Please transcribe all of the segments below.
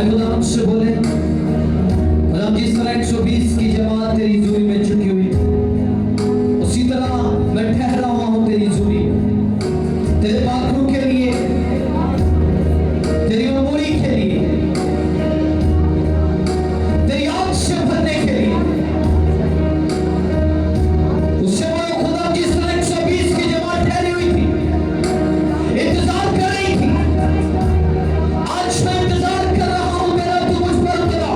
खुदा हमसे बोले, खुदा जिस तरह 120 की जमात तेरी हजूरी में झुकी हुई, उसी तरह मैं ठहरा हुआ हूं तेरी हजूरी में, तेरे बाथरूम के लिए, तेरी उमूरी के लिए, तेरी आग से भरने के लिए। उससे बोलो खुदा जिस तरह 120 की जमात ठहरी हुई थी, इंतजार कर रही थी, आज मैं इंतजार कर रहा हूं, मेरा तू मुझ पर उतरा।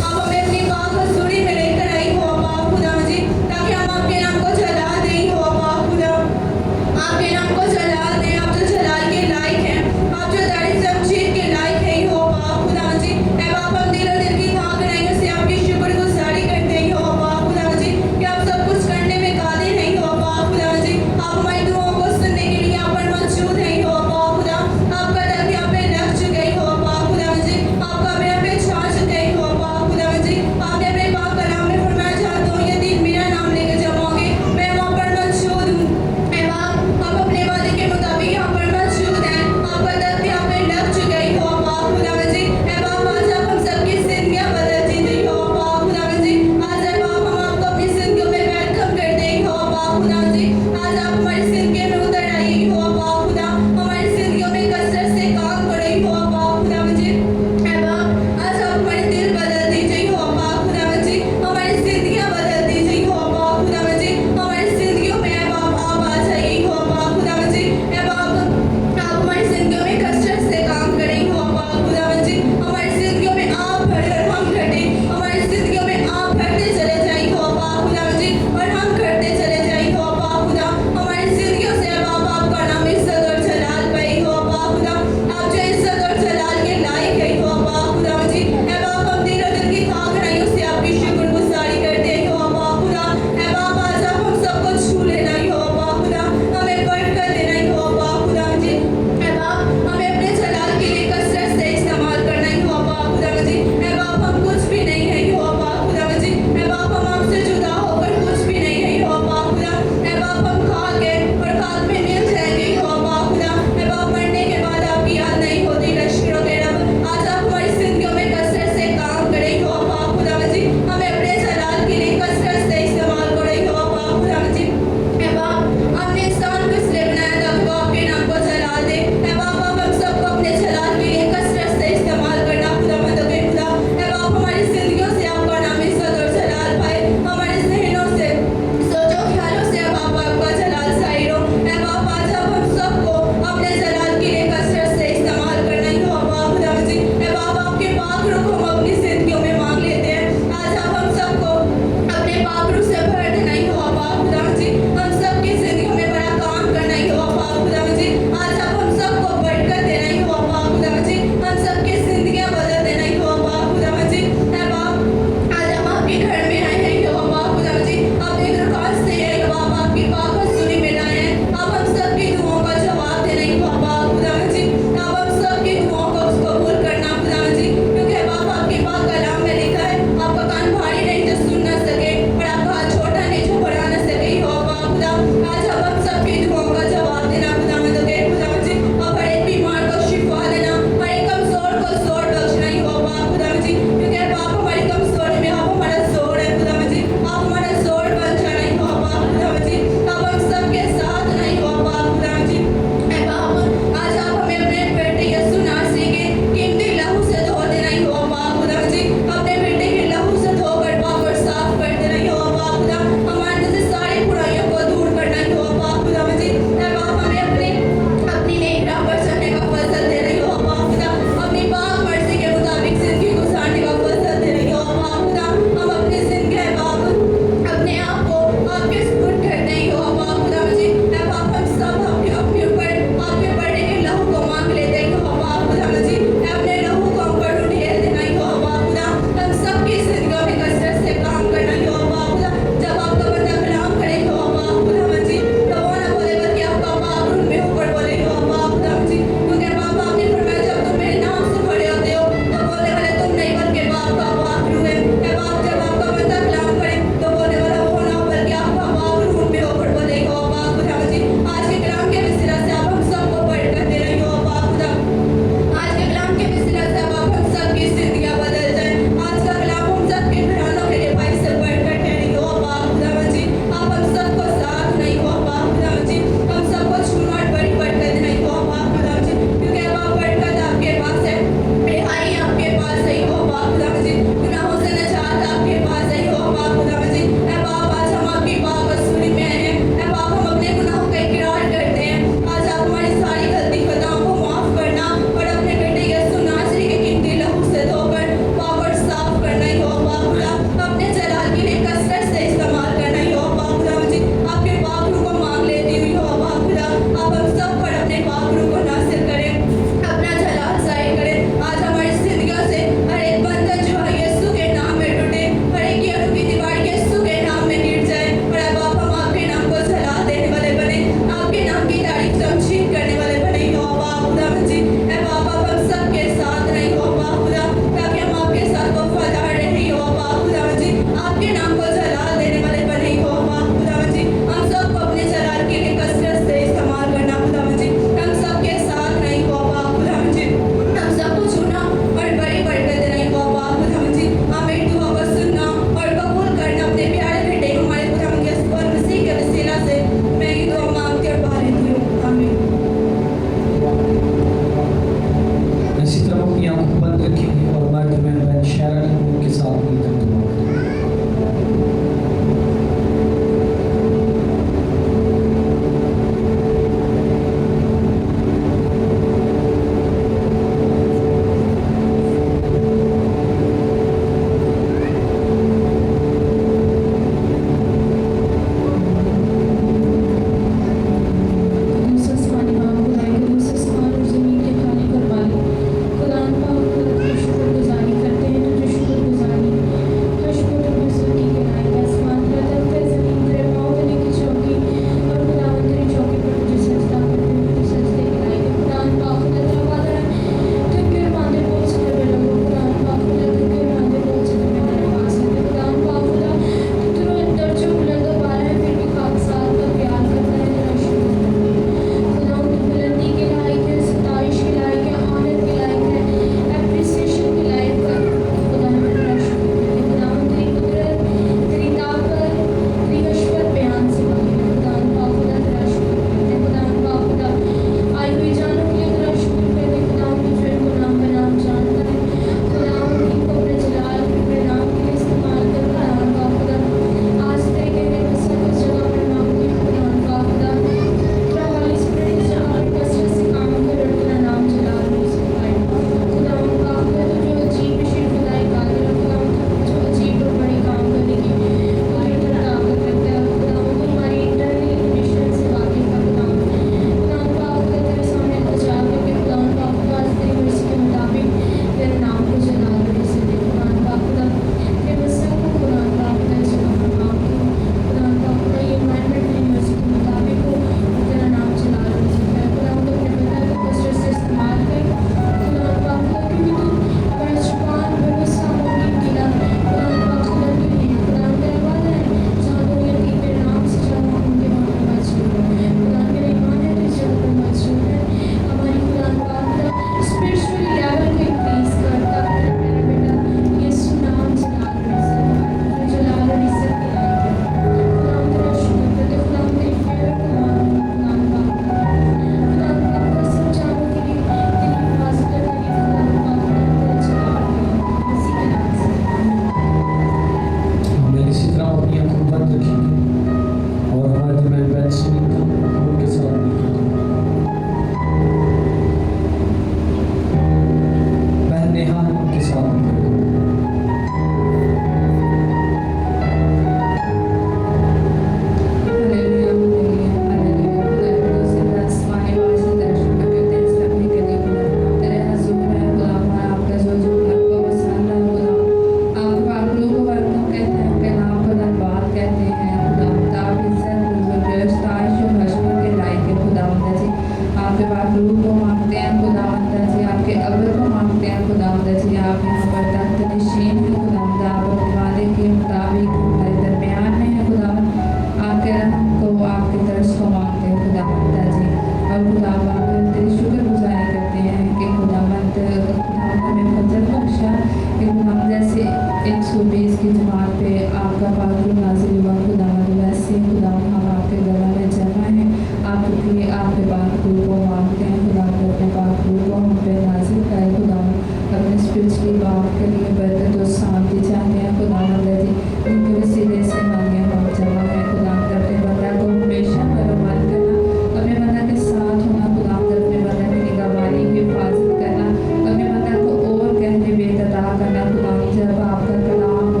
ईमान पे आपका पाक नाजिल हुआ खुदावंद, वैसे खुदावंद हम आपके गला में जमा है आपके आपके पाक रूह को मांगते हैं खुदावंद, अपने पाक रूह को हम पे नाजिल करे खुदावंद, अपने स्पिरिचुअली बाप के लिए बरकत और शांति चाहते हैं खुदावंद जी, इनके वसीले से मांगे हम जमा है खुदावंद, अपने बंदा को हमेशा बरकत करना, अपने बंदा के साथ होना खुदावंद, अपने बंदा की निगहबानी हिफाजत करना, अपने बंदा को और गहरे बेतदा करना खुदावंद, जब आपका कलाम हो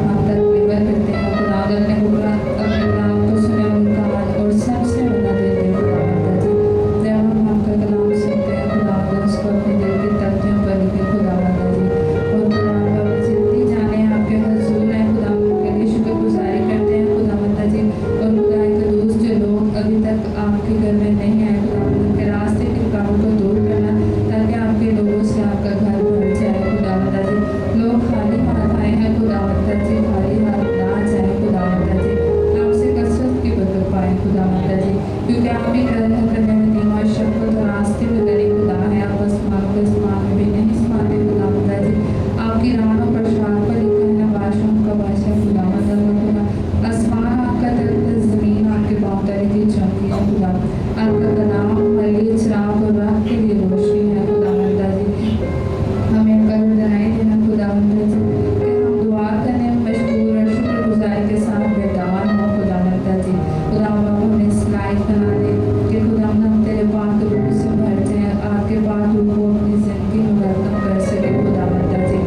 हम तक डिलीवर करते हैं खुदावंद, अपने कलाम को सुने उनका और सबसे बड़ा देते हैं खुदावंद जी, जब हम आपका कलाम सुनते हैं खुदावंद, उसको अपने दिल की तख्तियों पर लिखे खुदावंद जी, और खुदावंद अब जितनी जाने आपके हजूर हैं खुदावंद के लिए शुक्रगुजारी करते हैं खुदावंद जी, और खुदा के दोस्त जो लोग अभी तक आपके घर में नहीं आए खुदावंद, उनके रास्ते की रुकावट को दूर करना, ताकि आपके लोगों से आपका घर भर जाए खुदावंद जी, लोग खाली हाथ आए हैं खुदावंद जी, खाली हाथ ना जाए खुदावंद जी, आपसे कसरत की बरकत पाए खुदावंद जी, क्योंकि आप भी ग्रहण करने में नीमा शक्कत और रास्ते में गरीब खुदा है, आप आसमान को आसमान में भी नहीं समाते खुदावंद जी, आपकी राहों पर शार पर लिखा है बादशाहों का बादशाह खुदावंद खुदा, आसमान आपका तख्त है, जमीन आपके पाँव तले की चौकी है खुदा, आपका कलाम हमारे लिए चिराग और राह के लिए रोशनी है खुदावंद जी, हमें कल बनाए देना खुदावंद जी, कि हम दुआ करने में मशगूल और शुक्रगुजारी के साथ बेदार हों खुदावंद जी, खुदावंद हमें इस लायक बना दे कि खुदावंद हम तेरे पाक रूह से भर जाएं, आपके पाक रूह को अपनी जिंदगी में मुकद्दम कर सके खुदावंद जी,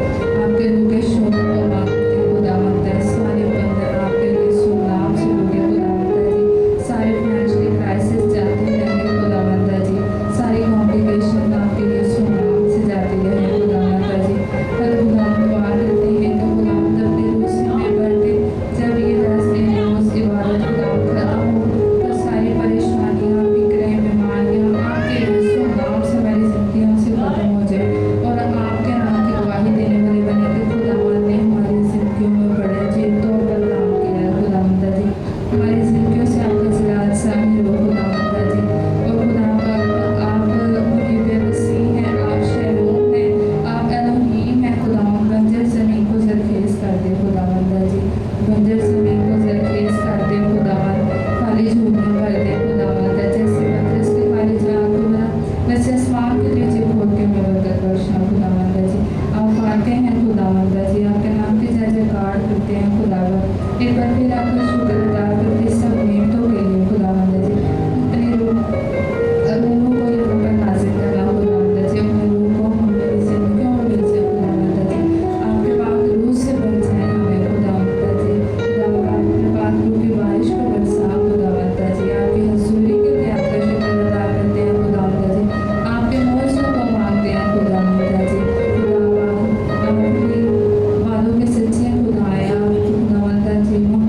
आपके रूह के शोर को मांगते हैं खुदावंद, सारे बंदर आपके लिए सुनाम से होंगे खुदावंद जी, सारे फाइनेंशियल क्राइसिस जाते रहेंगे खुदावंद जी, सारी कॉम्प्लिकेशन आपके लिए सुनाम से जाती रहेंगे खुदावंद जी, हर खुदावंद दुआ करते हैं कि खुदावंद अपने रूह से हमें भर दे, जब ये 10 दिन रोज इबादत खुदावंद खत्म हो तो सारी परेशानियां फिक्रें बीमारियां आपके यीशु नाम से हमारी जिंदगियों से खत्म हो जाए, और आपके नाम की गवाही देने वाले बने कि खुदावंद ने हमारी जिंदगियों में बड़े जीतों पर काम किया है खुदावंद जी, हमारी जिंदगियों से आपका जलाल ज़ाहिर हो खुदावंद जी, और खुदावंद आप मुनीब मसीह हैं, आप शैलोम हैं, आप एलोहीम हैं खुदावंद, बंजर ज़मीन को ज़रख़ेज़ कर दे खुदावंद जी, बंजर ज़मीन को ज़रख़ेज़ कर दे खुदावंद, खाली झूठे भर दे खुदावंद, जैसे पत्थर के खाली जगह को बना, वैसे आसमान के नीचे खोल के में बरकत बख्शना खुदावंद जी, आप पाते हैं खुदावंद जी, आपके नाम की जय जयकार करते हैं खुदावंद, एक बार फिर आपका शुक्र अदा करते सब नेमतों के लिए खुदावंद जी, अपने रूह को यहाँ पर नाजिल करना खुदावंद जी, अपने रूह को हमारी जिंदगियों में भेजे खुदावंद जी, आपके पाक रूह से भर जाए हमें खुदावंद जी, खुदावंद अपने पाक रूह की बारिश को बरसा खुदावंद जी, आपकी हजूरी के लिए आपका शुक्र अदा करते हैं खुदावंद जी, आपके मौजों को मांगते हैं खुदावंद जी, खुदावंद आप अपनी वादों के सच्चे खुदा हैं, आप खुदावंद जी हम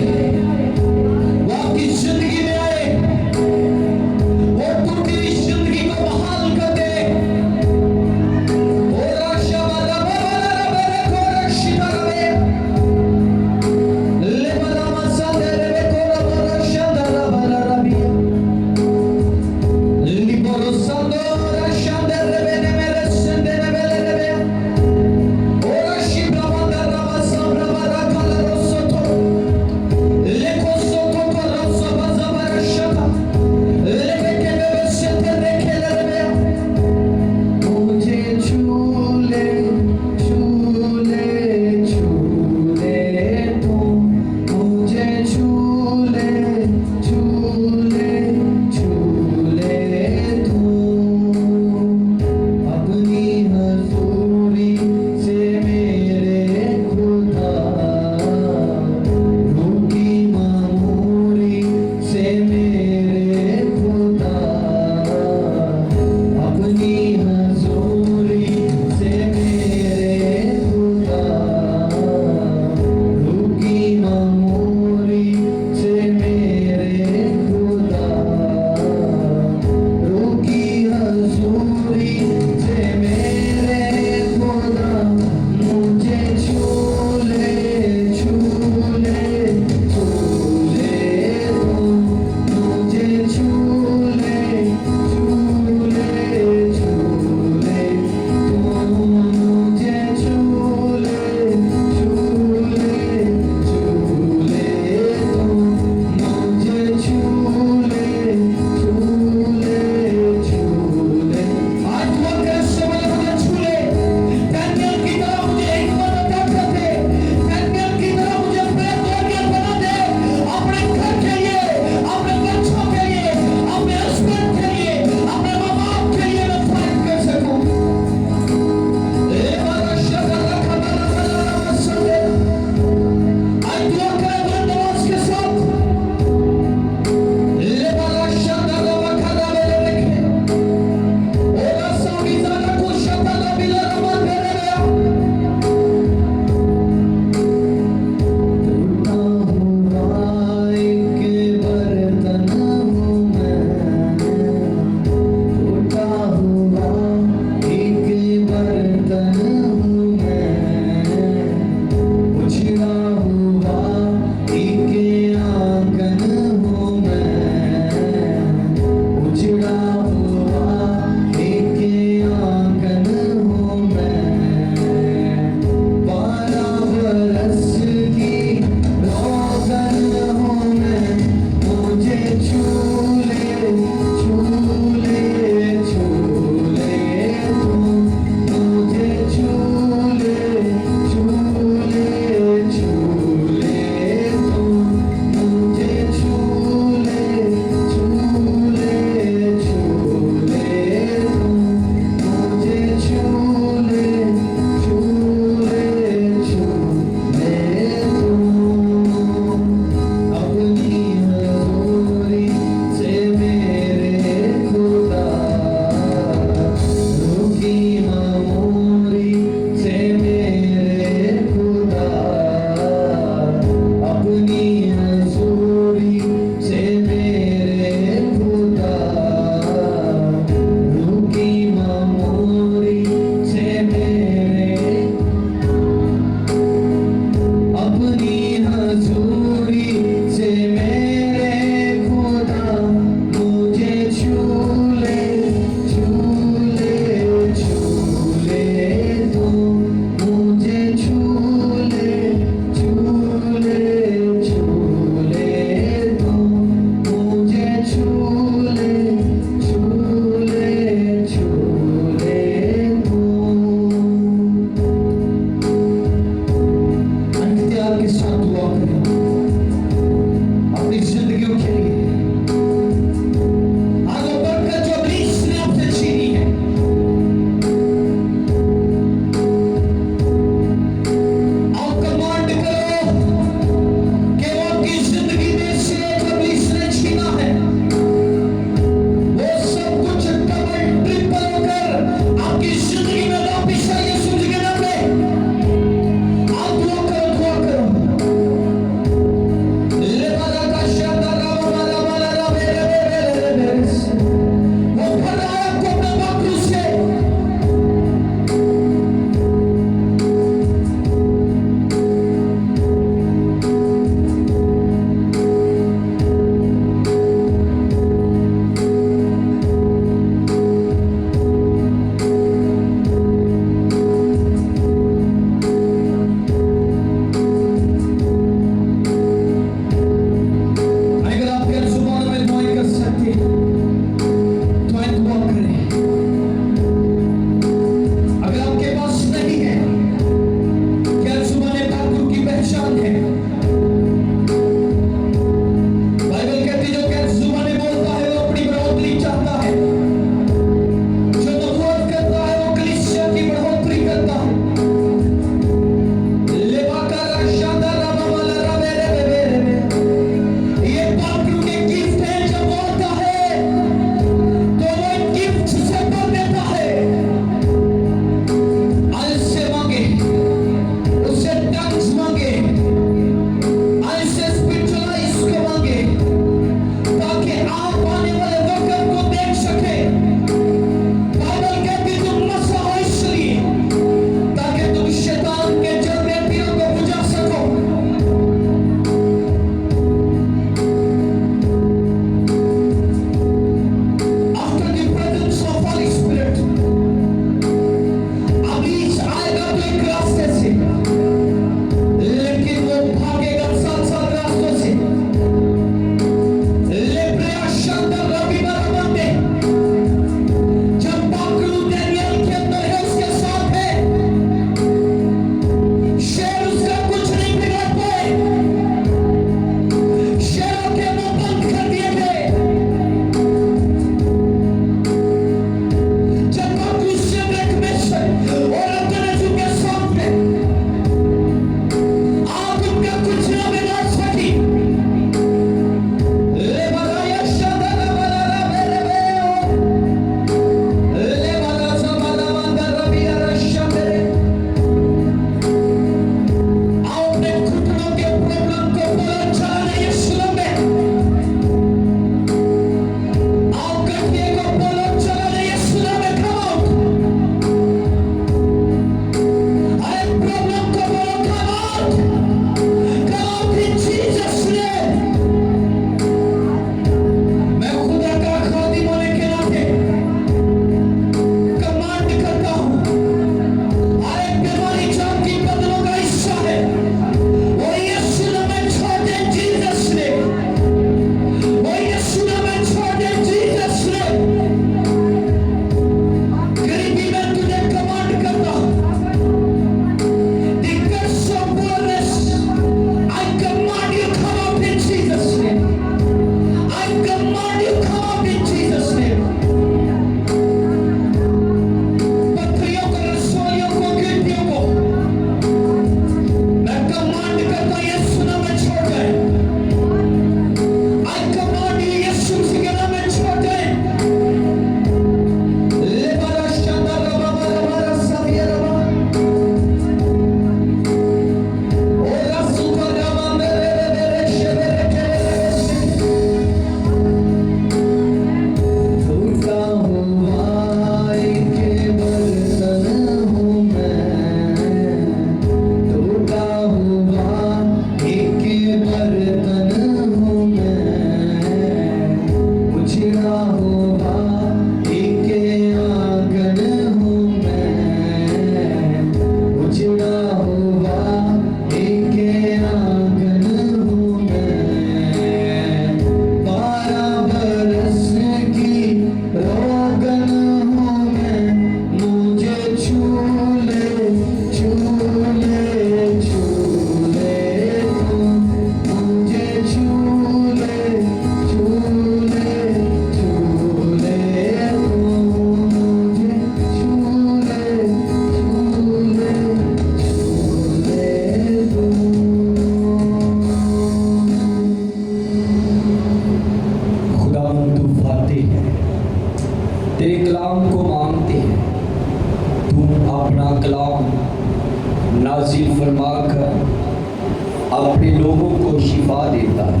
शिफा देता है।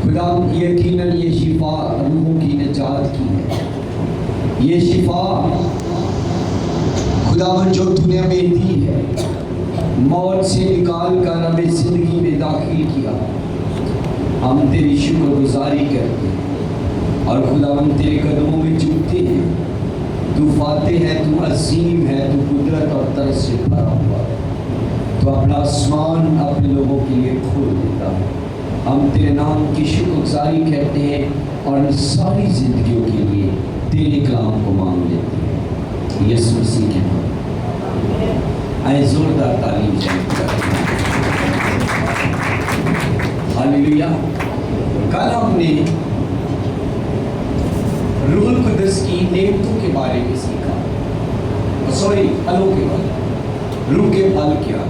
खुदा यकीनन ये शिफा रूहों की निजात की है। ये शिफा खुदावन जो तूने हमें दी है, मौत से निकाल कर हमें जिंदगी में दाखिल किया। हम तेरी शुक्रगुजारी करते हैं और खुदावन तेरे कदमों में झुकते हैं। तू फाते है, तू अजीम है, तू कुदरत और तरस से भरा हुआ है। तो अपना आसमान अपने लोगों के लिए खोल देता है। हम तेरे नाम की शुक्रगुजारी करते हैं और सारी जिंदगियों के लिए तेरे कलाम को मांग लेते हैं यीशु मसीह के नाम। आए जोरदार तालीम हालेलुया। कल हमने रूहुल कुद्दस की नेमतों के बारे में सीखा, सॉरी फलों के बारे, रूह के फल क्या।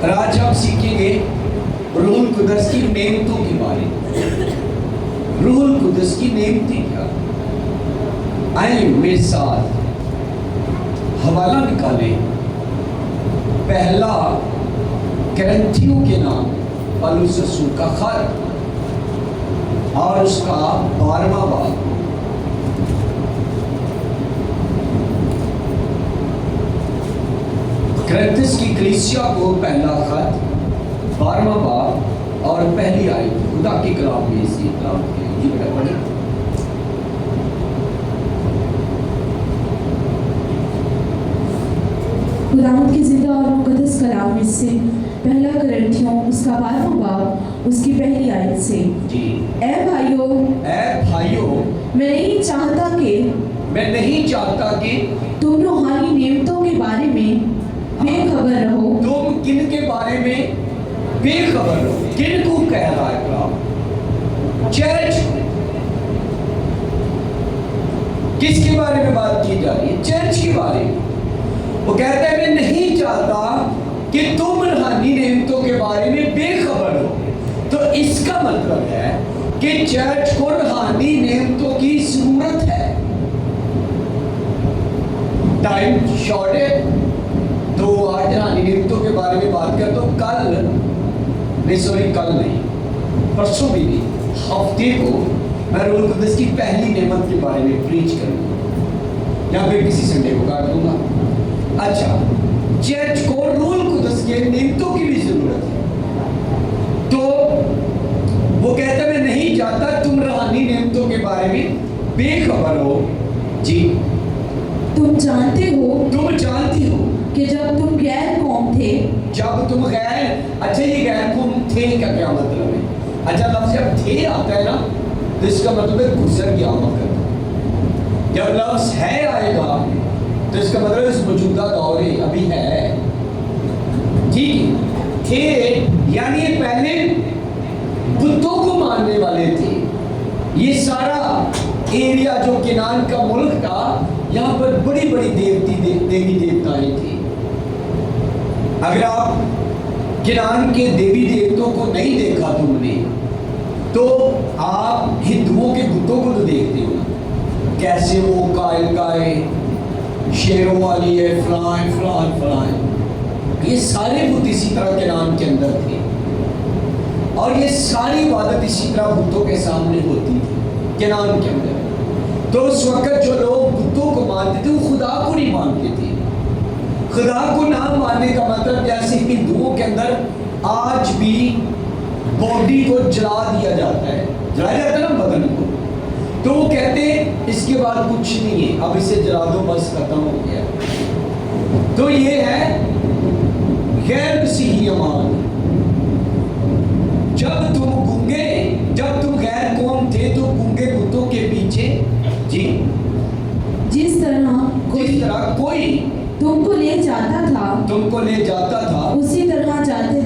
और आज हम सीखेंगे रूहुल कुद्दस की नेमतों के बारे में। रूहुल कुद्दस की नेमतें क्या। आए मेरे साथ हवाला निकाले पहला करंथियों के नाम पौलुस रसूल का खत और उसका 12वां बाब। करंथियों की कलीसिया को पहला खत 12वां बाब और पहली आयत खुदा के कलाम में से कलाम जी बेटा पढ़े। खुदावंद की जिंदा और मुकद्दस कलाम में से पहला करंथियों उसका 12वां बाब उसकी पहली आयत से। जी। ऐ भाइयों मैं नहीं चाहता कि तुम रूहानी नेमतों के बारे में बेखबर रहो। तुम किन के बारे में बेखबर रहो। किन को कह रहा है कलाम? चर्च। किसके बारे में बात की जा रही है? चर्च के बारे में। वो कहता है मैं नहीं चाहता कि तुम रूहानी नेमतों के बारे में बेखबर हो। तो इसका मतलब है कि चर्च को रूहानी नेमतों की जरूरत है। टाइम शॉर्ट है तो आज रूहानी नेमतों के बारे में बात कर। तो कल नहीं, परसों भी नहीं, हफ्ते को मैं रूहुल कुद्दस की पहली नेमत के बारे में प्रीच करूंगा या फिर किसी संडे को काट दूंगा। अच्छा, चर्च को रूहुल कुद्दस के नेमतों की भी जरूरत है। तो वो कहता है मैं नहीं चाहता तुम रूहानी नेमतों के बारे में बेखबर हो। जी। तुम जानती हो कि जब तुम गैर कौम थे। जब तुम गैर, अच्छा ये गैर कौम थे का क्या मतलब है? अच्छा लफ्ज़ जब थे आता है ना तो इसका मतलब है गुजर गया वक्त। जब लफ्ज़ है आएगा तो इसका मतलब इस मौजूदा दौर है, अभी है। ठीक है, थे यानी ये पहले बुतों को मानने वाले थे। ये सारा एरिया जो केनान का मुल्क था, यहाँ पर बड़ी बड़ी देवी देवताएं थी। अगर आप केनान के देवी देवताओं को नहीं देखा तुमने तो आप हिंदुओं के बुतों को तो देखते हो ना, कैसे वो काय शेरों वाली है, फलान। ये सारे बुत इसी तरह केनान के अंदर थे और ये सारी इबादत इसी तरह बुतों के सामने होती थी केनान के अंदर। तो उस वक्त जो लोग बुतों को मानते थे वो खुदा को नहीं मानते थे। खुदा को ना मानने का मतलब जैसे हिंदुओं के अंदर आज भी बॉडी को जला दिया जाता है, जलाया जाता है ना बदन को, तो वो कहते हैं इसके बाद कुछ नहीं है, अब इसे जला दो बस खत्म हो गया। तो ये है गैर मसीही अमाल। जब तुम गैर कौम थे तो गूंगे बुतों के पीछे जी जिस तरह कोई तुमको ले जाता था उसी तरह जाते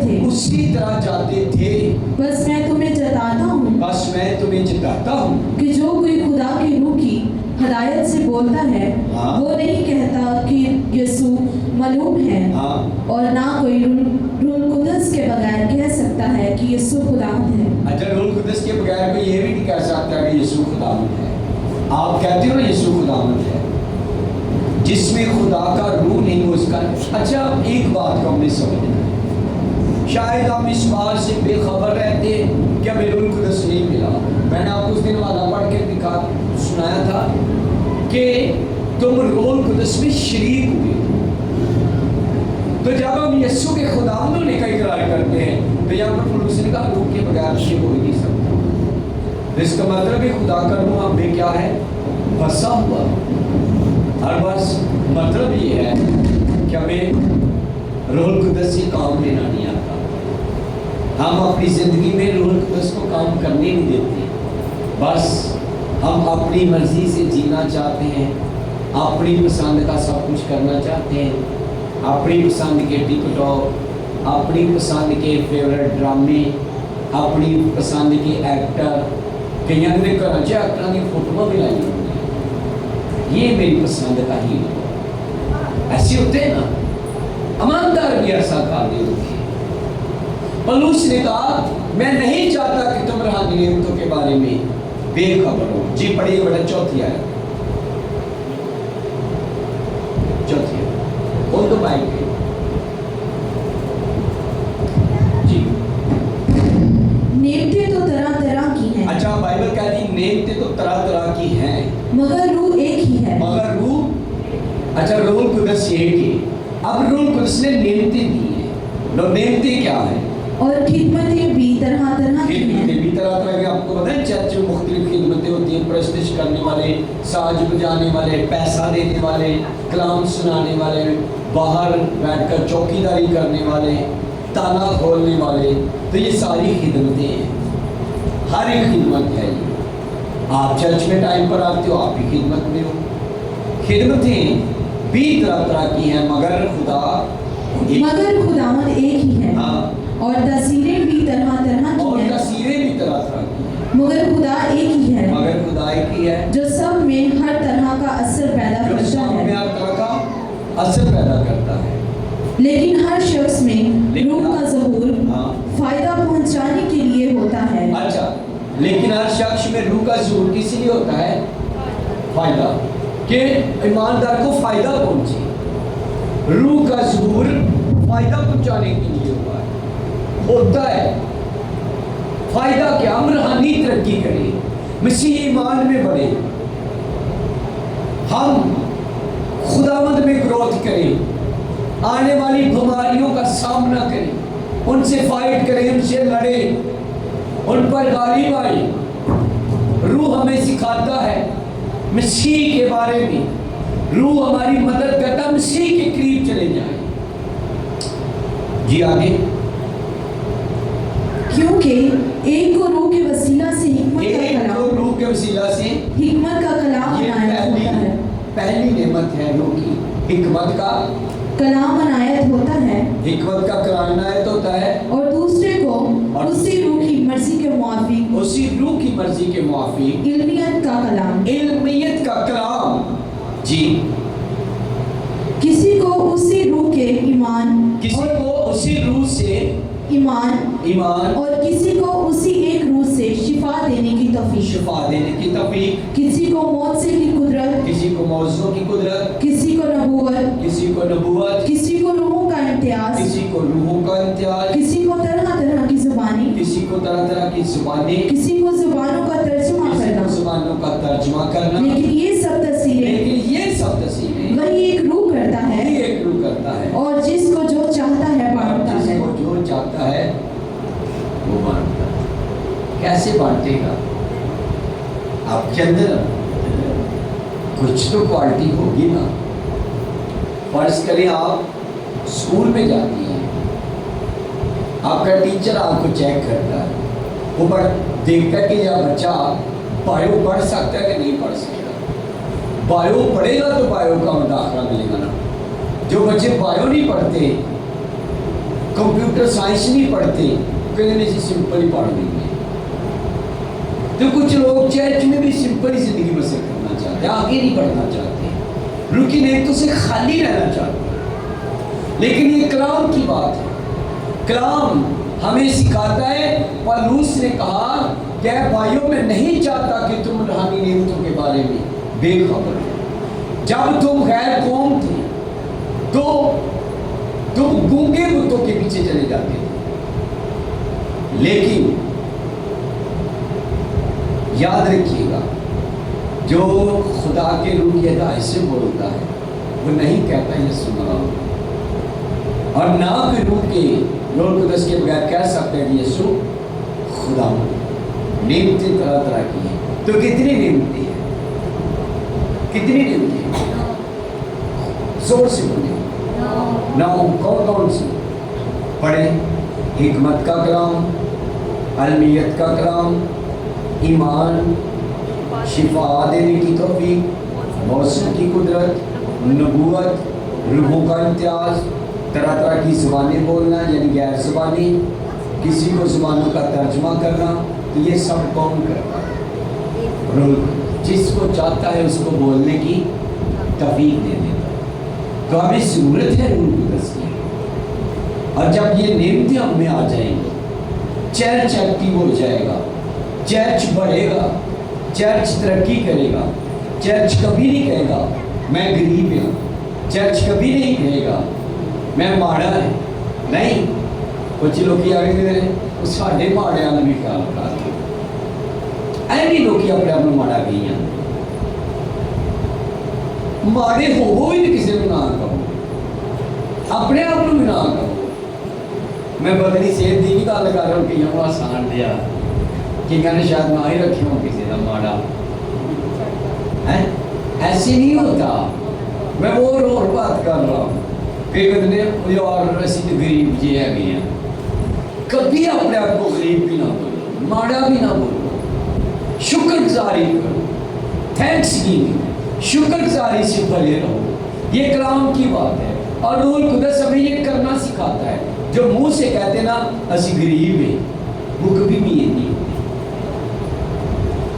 थे। बस मैं तुम्हें जताता हूँ कि जो कोई खुदा के रूह की हदायत से बोलता है वो नहीं कहता कि यीशु मालूम है और ना कोई रूहुल कुद्दस के बगैर कह सकता है कि यीशु खुदावंद है। अच्छा, रूहुल कुद्दस के बगैर कोई ये भी नहीं कह सकता कि यीशु खुदावंद है। आप कहते हो ना यीशु खुदावंद है, जिसमें खुदा का रूह नहीं हो उसका। अच्छा, एक बात को हमने समझना है शायद हम इस बात से बेखबर रहते हैं कि हमें रूह कुदस नहीं मिला। मैंने आपको उस दिन वाला पढ़ के सुनाया था कि तुम रूह कुदस में शरीक हुए। तो जब हम यीशु के खुदावंद होने का इकरार करते हैं तो यहाँ पर पौलुस ने कहा रूह के बगैर ये हो ही नहीं सकता। तो इसका मतलब है खुदा का रूह हमें क्या है, बसा हुआ। और बस मतलब ये है कि हमें रूह कुदस से काम लेना नहीं आता। हम अपनी ज़िंदगी में रूह कुदस को काम करने नहीं देते। बस हम अपनी मर्जी से जीना चाहते हैं, अपनी पसंद का सब कुछ करना चाहते हैं, अपनी पसंद के टिकटॉक, अपनी पसंद के फेवरेट ड्रामे, अपनी पसंद के एक्टर, कई घर एक्टर की फोटो भी लाई होंगी, ये मेरी पसंद का ही ऐसे होते हैं ना। ईमानदार भी ऐसा कार्य होगी। पौलुस ने कहा मैं नहीं चाहता कि तुम रूहानी नेमतों के बारे में बेखबर हो। जी पढ़िए बेटा, चौथी आयत, चौथी बोल दो भाई जी। नेमतें तो तरह तरह की हैं। अच्छा, बाइबल कहती नेमतें तो तरह तरह की हैं, मगर रूह एक ही है। मगर रूह, अच्छा रूह कुदस एक ही। अब रूह कुदस ने नेमतें दी है। लो नेमतें क्या है? और खिदमतें भी तरह तरह की हैं। खिदमतें भी तरह तरह की। आपको पता है चर्च में मुख्तलिफ खिदमतें होती हैं। प्रस्तुत करने वाले, साज बजाने वाले, पैसा देने वाले, कलाम सुनाने वाले, बाहर बैठकर चौकीदारी करने वाले, ताला खोलने वाले। तो ये सारी खिदमतें हैं, हर एक खिदमत है ये। आप चर्च में टाइम पर आते हो, आप भी खिदमत में हो। खिदमतें भी तरह तरह की हैं, मगर खुदावंद एक ही है। हाँ। और तस्वीरें भी तरह तरह की और हैं। तस्वीरें भी तरह तरह की हैं, मगर खुदा एक ही है। मगर खुदा एक ही है जो सब में हर तरह का असर पैदा जो करता सब में है। हर तरह का असर पैदा करता है। लेकिन हर शख्स में रूह का ज़हूर हाँ। फायदा पहुंचाने के लिए होता है। अच्छा, लेकिन हर शख्स में रूह का ज़हूर किस लिए होता है? फायदा, कि ईमानदार को फायदा पहुंचे। रूह का ज़हूर फायदा पहुंचाने के लिए होता है। फायदा क्या? हम रूहानी तरक्की करें, मसीह ईमान में बढ़े, हम खुदावंद में ग्रोथ करें, आने वाली बीमारियों का सामना करें, उनसे फाइट करें, उनसे लड़े, उन पर गालिब आए। रूह हमें सिखाता है मसीह के बारे में। रूह हमारी मदद करता, मसीह के करीब चले जाए। जी आगे। क्योंकि एक को रूह के वसीला से हिकमत का कलाम अनायत होता है। पहली नेमत है रूह की, हिकमत का कलाम अनायत होता है। हिकमत का कलाम अनायत होता है। और दूसरे को उसी रूह की मर्जी के मुआफिक, उसी रूह की मर्जी के मुआफिक इल्मियत का कलाम, इल्मियत का कलाम। जी। किसी को उसी रूह के ईमान, किसी को उसी रूह से ईमान और किसी को उसी एक रूह से शिफा देने की तौफीक, किसी को मौत से की कुदरत, किसी को मौजों की कुदरत, किसी को नबूवत, किसी को रूहों का इम्तियाज, किसी को तरह तरह की जुबानी, किसी को जुबानों का तर्जुमा करना। लेकिन ये सब तस्वीरें वही एक रूह करता है और जिसको जो चाहता है बांटता है। जो चाहता है वो बांटता है। कैसे बांटेगा? आपके अंदर कुछ तो क्वालिटी होगी ना। फर्ज करें आप स्कूल में जाती हैं, आपका टीचर आपको चेक करता है, वो देखता है कि यह बच्चा बायो पढ़ सकता है कि नहीं पढ़ सकता। बायो पढ़ेगा तो बायो का दाखिला मिलेगा ना। जो बच्चे बायो नहीं पढ़ते, कंप्यूटर साइंस नहीं पढ़ते, कहने से सिंपल ही पढ़ देंगे। तो कुछ लोग चर्च में भी सिंपल ही जिंदगी बसर करना चाहते हैं, आगे नहीं बढ़ना चाहते, रुकी नेतों से खाली रहना चाहते हैं। लेकिन ये कलाम की बात है। कलाम हमें सिखाता है। पौलुस ने कहा कि भाइयों, मैं नहीं चाहता कि तुम रूहानी नेमतों के बारे में बेखबर हो। जब तुम गैर कौम थे तो तुम गूंगे बुतों के पीछे चले जाते थे। लेकिन याद रखिएगा, जो खुदा के रूह की हिदायत से बोलता है वो नहीं कहता ये सुन रहा हूँ, और ना भी रूह के रोल कुदस के बगैर कह सकते हैं यीशु खुदा। नियमतें तरह तरह की हैं, तो कितनी नियमतें हैं, कितनी नियमतें हैं? जोर से बोलिए ना। कौन कौन सी पढ़े? हिकमत का कलाम, अलमियत का कलाम, ईमान, शिफा देने की तौफीक, मौसम की कुदरत, नबूवत, रूहों का इम्तियाज, तरह तरह की ज़ुबानें बोलना यानी गैर ज़ुबानी, किसी को ज़ुबानों का तर्जमा करना। तो ये सब कौन करता है? रूह। जिसको चाहता है उसको बोलने की तौफीक दे देता है। तो हमें ज़रूरत है रूह कुदस की। और जब ये नेमतें हम में आ जाएंगी, चर्च एक्टिव हो जाएगा, चर्च बढ़ेगा, चर्च तरक्की करेगा। चर्च कभी नहीं कहेगा मैं गरीब हूँ, चर्च कभी नहीं कहेगा मैं माड़ा है। नहीं, कुछ लोग आगे साढ़े माड़े वाले भी ख्याल करते ऐनी लोग अपने आप माड़ा गई हैं। माड़े हो ही नहीं, किसी को ना कहो, अपने आप को भी ना कहो। मैं बदली सेहत की भी गल कर रहा हूँ कि हम आसान दिया कि मैंने शायद ना ही रखे हो किसी का माड़ा है। ऐसे नहीं होता। मैं वो और बात कर रहा हूँ कि कहते यार ऐसी तो गरीब जी है गई हैं। कभी अपने आप को गरीब भी ना बोलो, माड़ा भी ना बोलो, शुक्रगुजारी करो, थैंक्स गिविंग, शुक्रगुजारी से भरे रहो। ये कलाम की बात है और रूह कुदस हमें ये करना सिखाता है। जो मुंह से कहते ना असी गरीब है, वो कभी भी ये नहीं होती।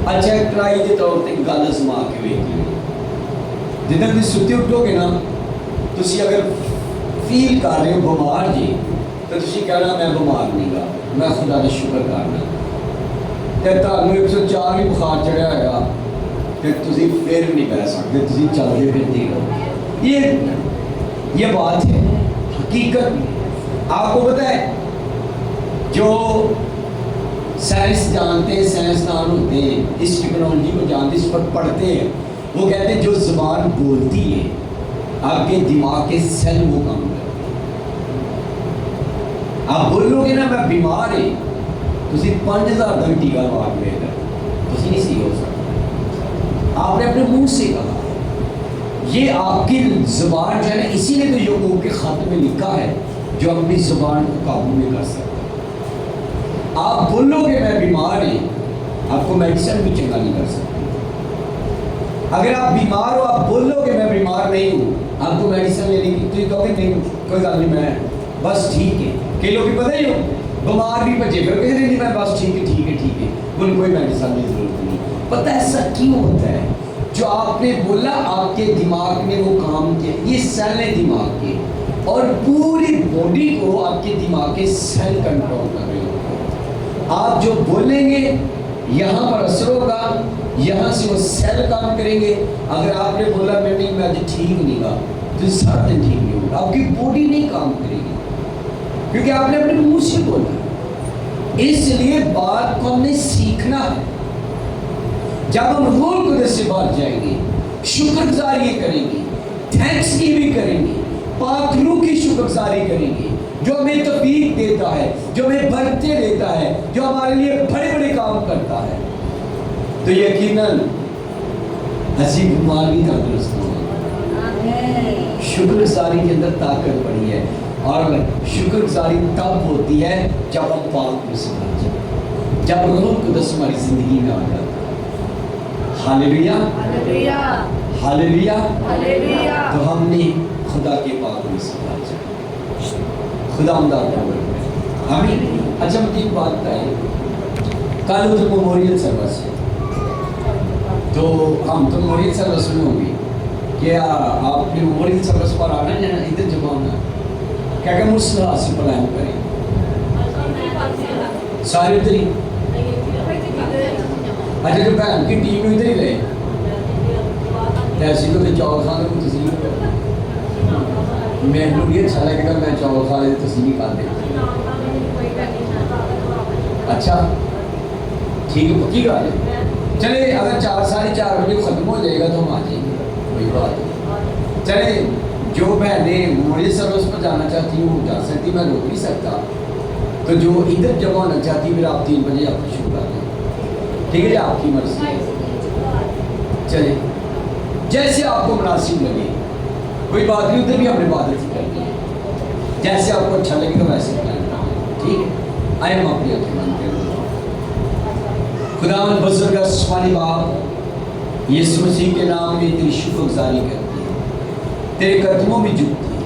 अच्छा ट्राई के तौर पर गल आजमा के वेखिए। जिधर तुम सुते उठोगे ना, तुम अगर फील कर रहे हो बीमार जी, तो तुम कहना मैं बीमार नहीं गा, मैं खुदा का शुक्र करना। तो तुम 104 भी बुखार चढ़िया होगा तो तुम फिर नहीं बह सकते, तुम चलते फिरते रहो। ये बात है, हकीकत। आपको पता है जो साइंस जानते हैं, साइंसदान होते हैं, इस टेक्नोलॉजी को जानते, इस पर पढ़ते हैं, वो कहते हैं जो ज़बान बोलती है आपके दिमाग के सेल वो काम करते हैं। आप बोलोगे ना मैं बीमार है, तुम 5000 का टीका लगा लेगा, तुम नहीं सही हो सकते। आपने अपने मुंह से कहा, ये आपकी ज़बान जो है ना, इसीलिए तो याकूब के ख़त में लिखा है जो अपनी ज़बान को काबू में कर सकता है। आप बोलोगे मैं बीमार है, आपको मेडिसिन भी चंगा नहीं कर सकती। अगर आप बीमार हो, आप बोलोगे मैं बीमार नहीं हूँ, आपको मेडिसिन लेने की तो कहोगे नहीं कोई गल नहीं, मैं बस ठीक है। कई लोग पता ही हो बीमार भी बचे फिर कहते नहीं मैं बस ठीक है ठीक है ठीक है, उन्हें कोई मेडिसिन की जरूरत नहीं। पता है ऐसा क्यों होता है? जो आपने बोला आपके दिमाग ने वो काम किया, ये सेल है दिमाग के, और पूरी बॉडी को आपके दिमाग के सेल कंट्रोल कर रहे हो। आप जो बोलेंगे यहाँ पर असर होगा, यहाँ से वो सेल काम करेंगे। अगर आपने बोला मैं नहीं, मैं आज ठीक नहीं गा, तो सारा दिन ठीक नहीं होगा, आपकी बॉडी नहीं काम करेगी क्योंकि आपने अपने मुंह से बोला। इसलिए बात को हमने सीखना है। जब हम रूह कुदस से बात जाएंगे, शुक्रगुजारी करेंगे, थैंक्स की भी करेंगे, पाक रूह की शुक्रगुजारी करेंगे, जो हमें तौफीक देता है, जो हमें बरकतें देता है, जो हमारे लिए बड़े बड़े काम करता है, तो यकीनन हंसी बीमार भी तंदुरुस्त होगा। शुक्रगुजारी के अंदर ताकत बड़ी है, और शुक्रगुजारी तब होती है जब हम पाक में से बन जाए, जब रूह कुदस हमारी जिंदगी में आ जाता है। Hallelujah hallelujah hallelujah hallelujah. तो हमने खुदा के पाक में से बन जाए, खुदा हमें। अच्छा मुझे एक बात बताइए, कल उधर मेमोरियल सर्विस है, तो हम तो मेमोरियल सर्विस में होंगे, क्या आपने मेमोरियल सर्विस पर आना है या इधर जमा होना है? क्या क्या मुझसे से प्लान करें सारे उधर ही? अच्छा जो भैन की टीम इधर ही गए, ऐसी तो चौल खाने को तस्वीर मैनू भी अच्छा लगेगा, मैं चौल खा ले तस्वीर खा दे। अच्छा ठीक है, पक्की बात है। चले अगर 4 साढ़े 4 बजे खत्म हो जाएगा तो हम आ जाएंगे, वही बात है। चले जो बहनें मुझे सर्विस पर जाना चाहती हूँ जा सकती, मैं रोक नहीं सकता। तो जो इधर जमा होना चाहती फिर आप 3 बजे आपको शुरू कर दें, ठीक है जी, आपकी मर्जी। चले जैसे आपको मुनासिब लगे, कोई बात नहीं, उधर भी हमने बात अच्छी करनी है, जैसे आपको अच्छा लगेगा वैसे करना है, ठीक है। आए हम अपनी आंखें बंद कर दें। खुदावंद बुजुर्ग आसमानी बाप, यीशु मसीह के नाम में तेरी शुक्रगुजारी करती है, तेरे कदमों में झुकती है,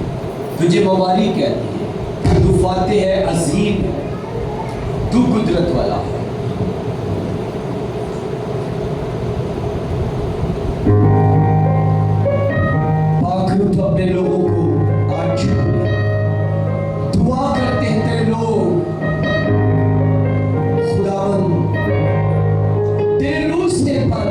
तुझे मुबारक कहती है। तू फातिह है, अजीम है, तू कुदरत वाला है। पाखरू तो अपने लोगों को आज छूटे, दुआ करते हैं तेरे लोग खुदावंद तेरे रूह से पाक